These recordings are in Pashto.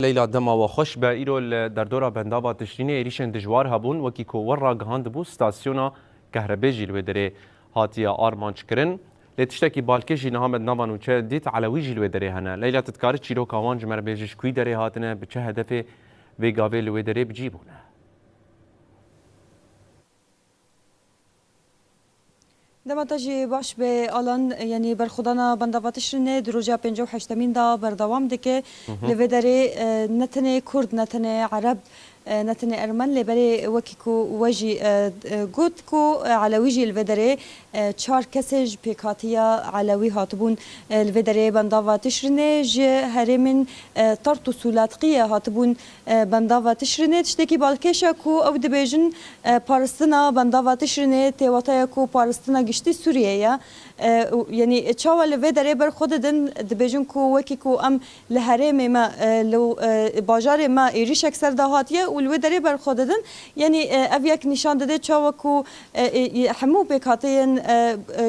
ليلى دما وخش با ایرو در دورا بندابا تشرینی ایریشن دجوار هبون وکی کو ورا گهاند بو ستاسیونا کهربی جیل ودره هاتیا آرمانچ کرن لتشتکی بالکشی نهامد نابانو چه دیت علوی جیل ودره هنه لیلا تتکاری چیرو کاوان جمر بیجش کوی دره هاتنه بچه هدف ویگاوی لودره بجیبونه دمتاجی باش به الان یعنی برخودانا بنداواتشرنه دروجا 58 دا بردوام دکه لودره نتنه کرد نتنه عرب نتنه ارمن لبری وکیکو وجی گوتکو علویجی الودره چهار کسج پیکاتیا علوی هاتبون الودره بنداواتشرنه ج هرمن طرط سولاتقیه هاتبون بنداواتشرنه تشتکی بالکشا کو او دبیجن پارستنا بنداواتشرنه تیواتایا کو پارستنا گشتی سوریه یا یعنی چاو الودره بر خود دن دبیجن کو وکیکو ام لهرم ما لو باجار ما ایریش اکثر دهاتیه والودره بر خود دن یعنی اویک نشان داده چاو کو همو بکاتین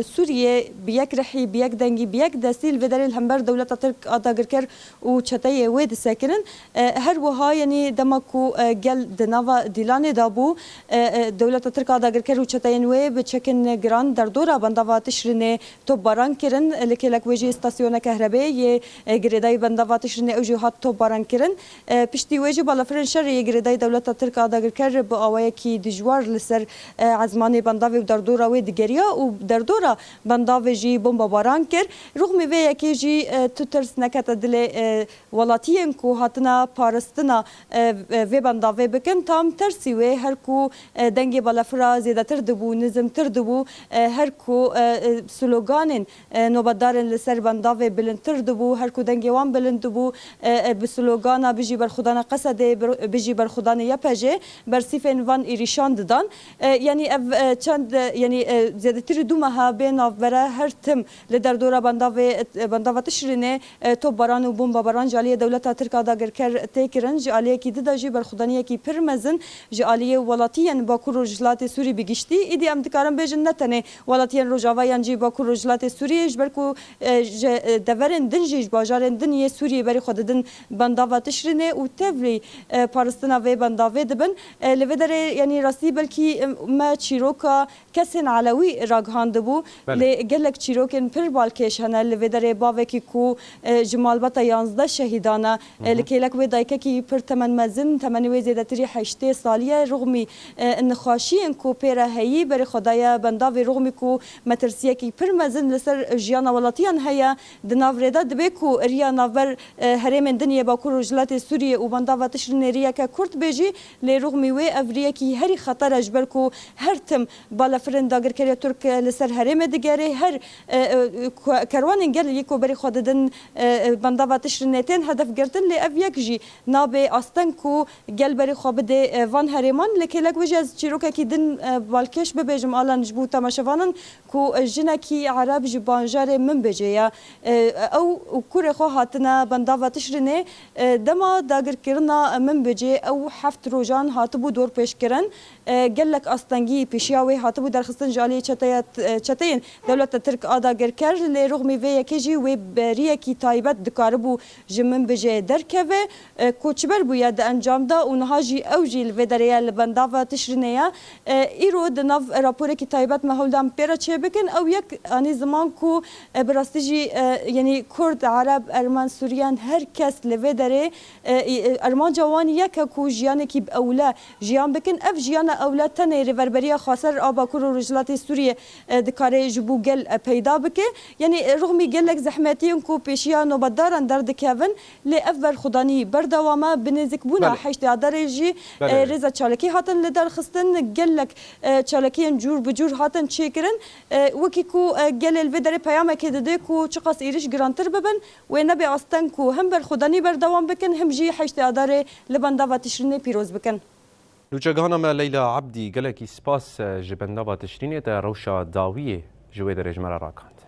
سوریه بیک رحی بیک دنگی بیک دستیل الودره الهمبر دولت ترک آداگر کر و چتای وید ساکنن هر وها یعنی دمکو گل دنوا دیلان دابو دولت ترک آداگر کر و چتاین وی بچکن گران در دورا بنداواتشرنه تو باران کرن لکلک وجه استاسیون کهربایی یه گریدای بنداواتشرنه اوجی هات تو باران کرن پشتی وجه بالافرن شر یه گریدای دولت ترک آداگر کر با آوای کی دجوار لسر عزمان بنداوی و در دورا وی دگریا و در دورا بنداوی جی بمب باران کر رغم وی یکی جی تو ترس نکت دل ولاتین کو هاتنا پارستنا وی بنداوی بکن تام ترسی وی هر کو دنگ بالافرا زیاده تر دبو نظم تر دبو هر کو سلوگانن نوبدارن لسر بنداوی بلندتر دبو هر کو دنگ وان بلند دبو بسلوگانا بجی بر خدانا قصده بجی بر خدانا یپجه بر سیفن وان ایریشان ددان یعنی چند یعنی زیاده تر دو ماه بین آفبره هر تم لدر دورا بنداوی تشرینه تو باران و بوم باران جالیه دولت ترک آداگر کر تکرن جالیه کی ددا جی بر خدانی کی پرمزن جالیه ولاتیان باکو رجلات سوری بگشتی ایدی ام دکارم بجن نتنه ولاتیان رجاوایان جی باکو رجلات سوریه جبرکو دورن دنجی باجارن دنیه سوریه بری خوددن بنداوی تشرینه و تبری پارستنا و بنداوی دبن لودره یعنی راستی بلکی ما چیروکا کسن علوی راگهاند بو لگلک چیروکن پر بالکش هنه لودره باوکی کو جمال بتا 11 شهیدانه لکیلک و دایکه کی پر تمن مزن تمن و زیادتری 8 سالیه رغمی نخاشی کو پر هی بر خدای بنداوی رغمی کو مترسیه کی پر مزن لسر جیانا ولاتیان هيا دنافردا دبکو ریا ناور هرم دنیا با کورجلات سوریه و بنداوی تشرین ریا که کرد بجی لرغمی و افریه کی هری خطر اجبرکو هر تم بالا فرند داگر کری ترک لسر هرم دگری هر کروان انگل یکو بری خوددن بنداوی تشرین تن هدف گرتن ل افیک جی نابه استن کو گل بری خوابد وان هرمان لکلک وجز چیروک کی دن بالکش ببجم الان جبو تماشوانن کو جنکی عرب جبانجار من بجیا او کور خو هاتنا بنداوی تشرینه دما داگر کرنا من بجی او هفت روزان هاتبو دور پیش کرن گلک استنگی پیشیاوی هاتبو درخستن جالی چتین دولت ترک آداگر کر لرغمی و یکیجی و بریه کی تایبت دکاربو جمن بجی درکوه کوچبر بویا د انجام دا اونها جی او جیل و دریال بنداوی تشرینه ایرو د ناو راپور کی تایبت مهولدان پیرا چه بکن او یک آنی زمان کو براستیجی یعنی کرد عرب ارمان سوریان هر کس لوی داره ارمان جوان یک کو جیان کی اوله جیان بکن اف جیان اوله تنه ریوربریا خاصر آبا کور رجلات سوریه دکاره جبو گل پیدا بکه یعنی رغمی گلک زحمتیون کو پیشیا نوبدارن در دکون لی اف خدانی بردوامه بنزک بونا حشت درجی رضا چالکی هاتن لدر خستن گلک چالکیان جور بجور هاتن چیکرن وکی کو گل الودره پیام که داده کو چقاس ایرش گرانتر ببن و نبی استن کو هم بر خدانی بردوام بکن هم جی حشت اداره لبنداوی تشرینه پیروز بکن لوچگانا ما ليلى عبدي قالك سباس جبنداوي تشرينه روشا داويه جويد رجمرا راكان